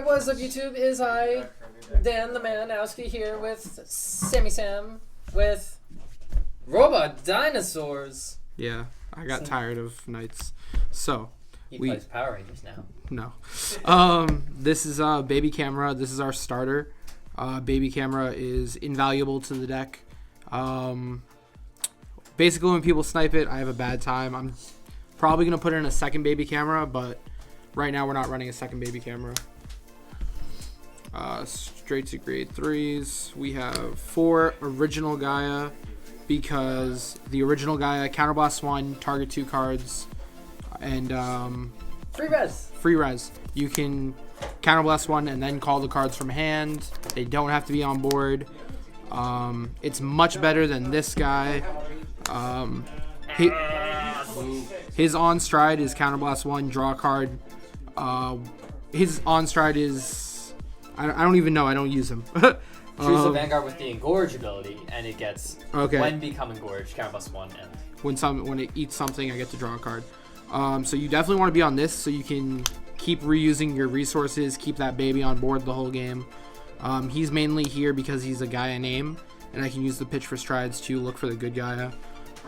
what is up, YouTube? Is I, Dan the Manowski, here with Sammy Sam, with Robot Dinosaurs. Yeah, I got tired of nights. So, he plays Power Rangers now. No. This is Baby Camera. This is our starter. Baby Camera is invaluable to the deck. Basically, when people snipe it, I have a bad time. I'm probably going to put in a second Baby Camera, but right now we're not running a second Baby Camera. Straight to grade 3s. We have 4 original Gaia, because the original Gaia counterblast 1, target 2 cards, and free res. You can counterblast 1 and then call the cards from hand. They don't have to be on board. It's much better than this guy. His on stride is counterblast 1, draw a card. His on stride is I don't even know. I don't use him. Choose a Vanguard with the engorge ability, and it gets when become engorged, counterblast 1. And when it eats something, I get to draw a card. So you definitely want to be on this, so you can keep reusing your resources, keep that baby on board the whole game. He's mainly here because he's a Gaia name, and I can use the pitch for strides to look for the good Gaia.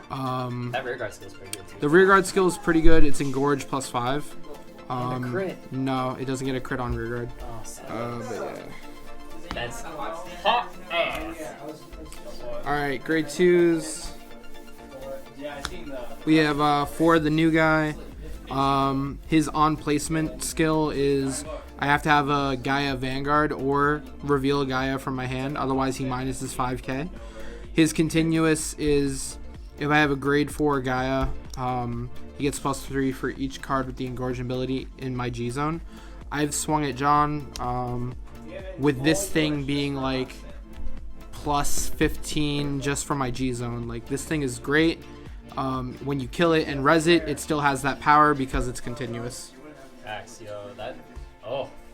That rearguard skill is pretty good too. The rearguard skill is pretty good. It's engorge +5. And a crit. No, it doesn't get a crit on rearguard. Oh, but yeah. That's hot ass. Alright, grade 2s. We have 4 the new guy. His on placement skill is I have to have a Gaia Vanguard or reveal a Gaia from my hand, otherwise he minuses 5k. His continuous is if I have a grade 4 Gaia, he gets +3 for each card with the engorging ability in my G zone. I've swung at John with this thing being like +15 just for my G zone. Like, this thing is great. When you kill it and res it, it still has that power because it's continuous. Yo, that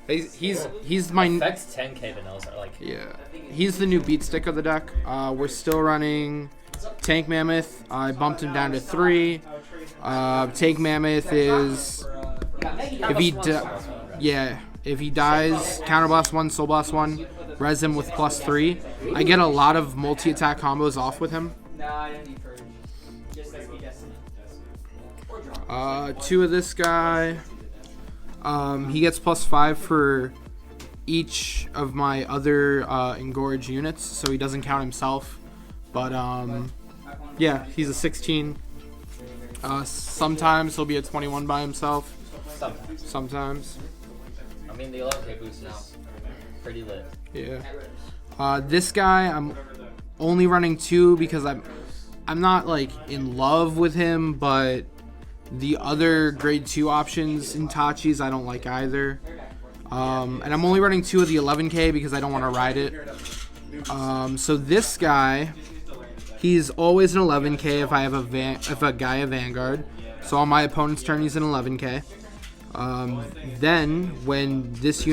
he's my affects 10k vanillas are like, yeah. He's the new beat stick of the deck. We're still running Tank Mammoth. I bumped him down to 3. Tank Mammoth is if he dies, counterblast 1, soul blast 1, res him with +3. I get a lot of multi-attack combos off with him. 2 of this guy. He gets +5 for each of my other engorge units, so he doesn't count himself. But yeah, he's a 16. Sometimes he'll be a 21 by himself. Sometimes. I mean, the 11k boost is pretty lit. Yeah. This guy, I'm only running 2 because I'm not like in love with him, but the other grade 2 options in Tachi's I don't like either. And I'm only running 2 of the 11k because I don't want to ride it. So this guy, he's always an 11k if I have a Gaia Vanguard. So on my opponent's turn, he's an 11k. Then when this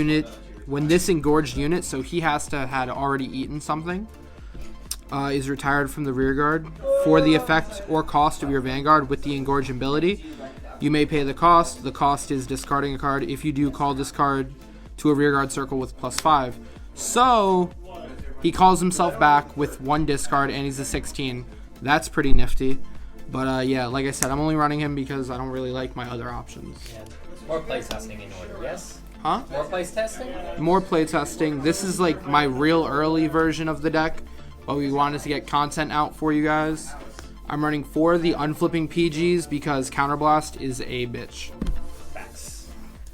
engorged unit, so he has to had already eaten something, is retired from the rearguard for the effect or cost of your Vanguard with the engorge ability. You may pay the cost. The cost is discarding a card. If you do, call this card to a rearguard circle with +5. So he calls himself back with 1 discard, and he's a 16. That's pretty nifty. But yeah, like I said, I'm only running him because I don't really like my other options. Yeah. More playtesting in order, yes? Huh? More playtesting? More playtesting. This is like my real early version of the deck, but we wanted to get content out for you guys. I'm running 4 of the unflipping PGs because Counterblast is a bitch. Facts.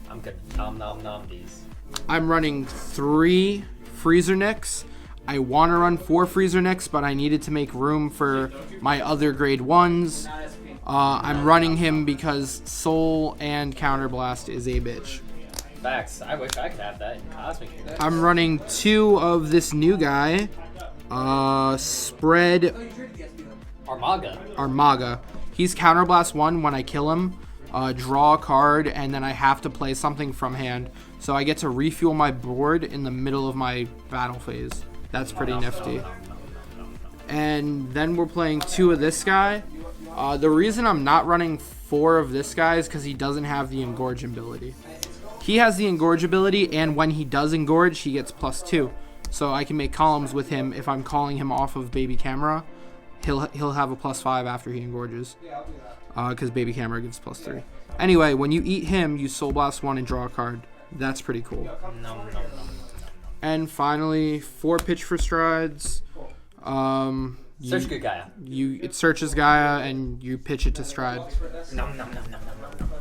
I'm good. Nom these. I'm running 3 Freezer Nicks. I want to run 4 Freezer Nicks, but I needed to make room for my other grade 1s. I'm running him because Soul and Counterblast is a bitch. Facts. I wish I could have that in Cosmic. I'm running 2 of this new guy. Spread Armaga. He's Counterblast 1 when I kill him. Draw a card, and then I have to play something from hand. So I get to refuel my board in the middle of my battle phase. That's pretty nifty. And then we're playing 2 of this guy. The reason I'm not running 4 of this guy is because he doesn't have the engorge ability. he has the engorge ability, and when he does engorge, he gets +2. So I can make columns with him if I'm calling him off of baby camera. He'll have a +5 after he engorges, because baby camera gives +3. Anyway, when you eat him, you Soul Blast 1 and draw a card. That's pretty cool. And finally, 4 pitch for strides. Search good Gaia. It searches Gaia and you pitch it to stride.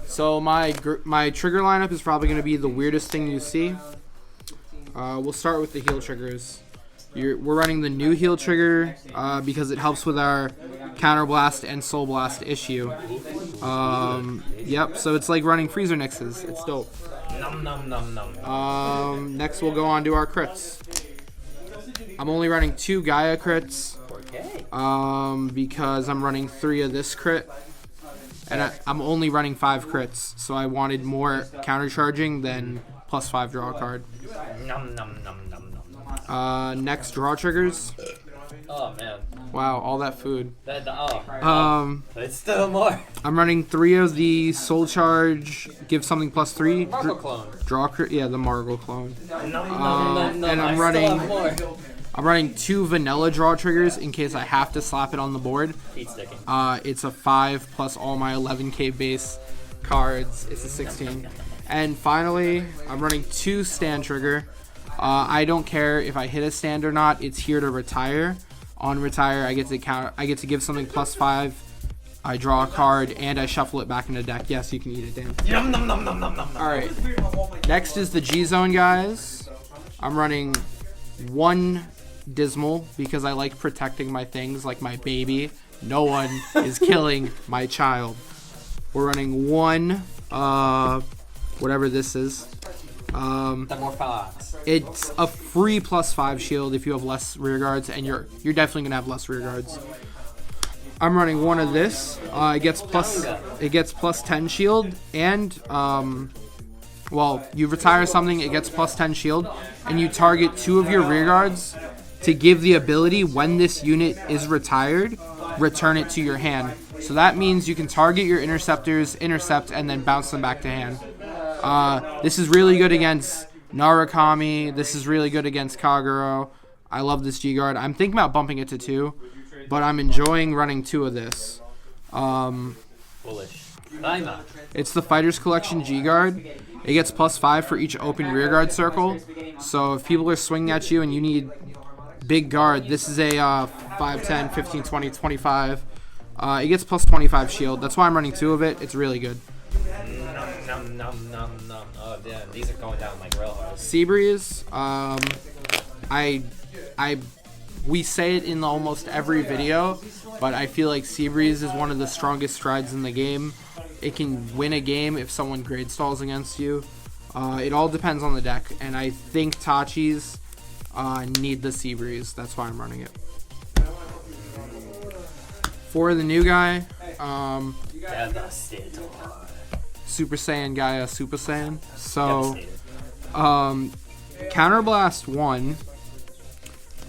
So my trigger lineup is probably going to be the weirdest thing you see. We'll start with the heal triggers. We're running the new heal trigger because it helps with our Counter Blast and Soul Blast issue. Yep, so it's like running Freezer Nixes. It's dope. Next we'll go on to our crits. I'm only running 2 Gaia crits because I'm running 3 of this crit. And I'm only running 5 crits, so I wanted more counter charging than +5 draw a card. Next, draw triggers. Oh man! Wow, all that food. It's still more. I'm running 3 of the Soul Charge. Give something +3. Margle clone. Draw crit. Yeah, the Margle clone. And I'm running 2 vanilla draw triggers in case I have to slap it on the board. Heat sticking. It's a 5 plus all my 11k base cards. It's a 16. And finally, I'm running 2 stand trigger. I don't care if I hit a stand or not. It's here to retire. On retire, I get to give something +5. I draw a card and I shuffle it back in the deck. Yes, you can eat it, Dan. All right. Next is the G Zone, guys. I'm running 1 Dismal because I like protecting my things like my baby. No one is killing my child. We're running 1, whatever this is. It's a free +5 shield if you have less rear guards, and you're definitely gonna have less rear guards. I'm running 1 of this. It gets +10 shield, and well, you retire something, it gets +10 shield, and you target 2 of your rear guards to give the ability when this unit is retired, return it to your hand. So that means you can target your interceptors, intercept, and then bounce them back to hand. This is really good against Narukami. This is really good against Kagero. I love this G-Guard. I'm thinking about bumping it to 2, but I'm enjoying running 2 of this. Bullish. It's the Fighters Collection G-Guard. It gets +5 for each open rear guard circle. So if people are swinging at you and you need big guard, this is a 5, 10, 15, 20, 25. It gets +25 shield. That's why I'm running 2 of it. It's really good. Oh damn, these are going down like real hard. Seabreeze, we say it in almost every video, but I feel like Seabreeze is one of the strongest strides in the game. It can win a game if someone grade stalls against you. It all depends on the deck, and I think Tachis need the Seabreeze. That's why I'm running it. For the new guy, Super Saiyan Gaia Super Saiyan. So, Counter Blast 1.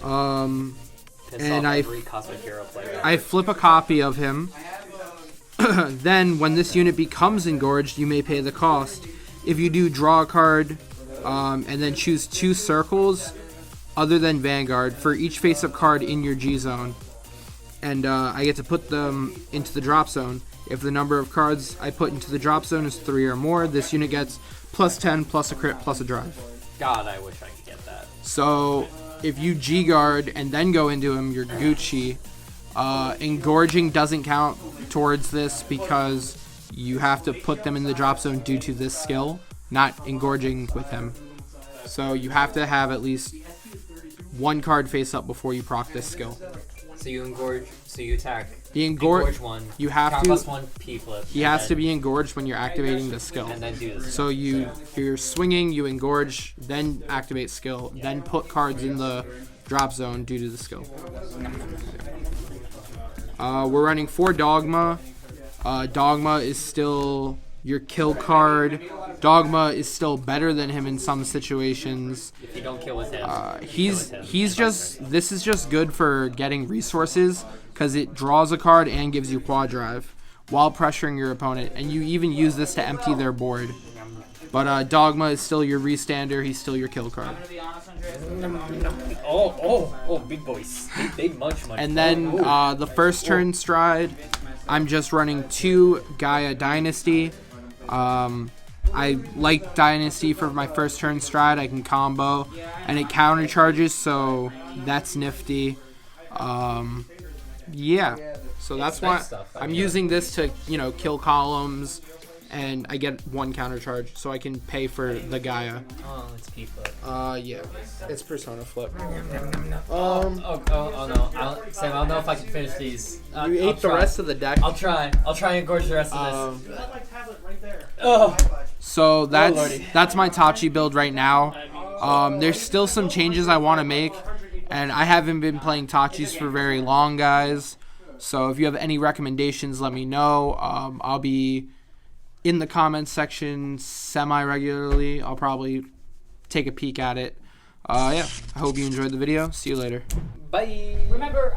And I flip a copy of him. Then, when this unit becomes engorged, you may pay the cost. If you do, draw a card, and then choose 2 circles other than Vanguard for each face-up card in your G zone. And I get to put them into the drop zone. If the number of cards I put into the drop zone is 3 or more, this unit gets +10, plus a crit, plus a drive. God, I wish I could get that. So, if you G-Guard and then go into him, you're Gucci. Engorging doesn't count towards this because you have to put them in the drop zone due to this skill, not engorging with him. So you have to have at least 1 card face up before you proc this skill. So you engorge, so you attack. The engorge 1. You have to. +1 P flip. He has to be engorged when you're activating the skill. And then do this. So you're swinging, you engorge, then activate skill, then put cards in the drop zone due to the skill. We're running 4 Dogma. Dogma is still your kill card. Dogma is still better than him in some situations. If you don't kill with him, this is just good for getting resources because it draws a card and gives you quad drive while pressuring your opponent, and you even use this to empty their board. But Dogma is still your restander. He's still your kill card. Oh, big boys. They much. And then the first turn stride, I'm just running 2 Gaia Dynasty. I like Dynasty for my first turn stride. I can combo, and it counter charges, so that's nifty. Yeah, so that's why I'm using this to, kill columns, and I get 1 counter charge, so I can pay for the Gaia. Oh, it's P-Flip. Yeah, it's Persona Flip. Oh no, Sam, I don't know if I can finish these. You ate the rest of the deck. I'll try and gorge the rest of this. So that's my Tachi build right now. There's still some changes I want to make, and I haven't been playing Tachis for very long, guys. So if you have any recommendations, let me know. I'll be in the comments section semi-regularly. I'll probably take a peek at it. Yeah, I hope you enjoyed the video. See you later. Bye. Remember,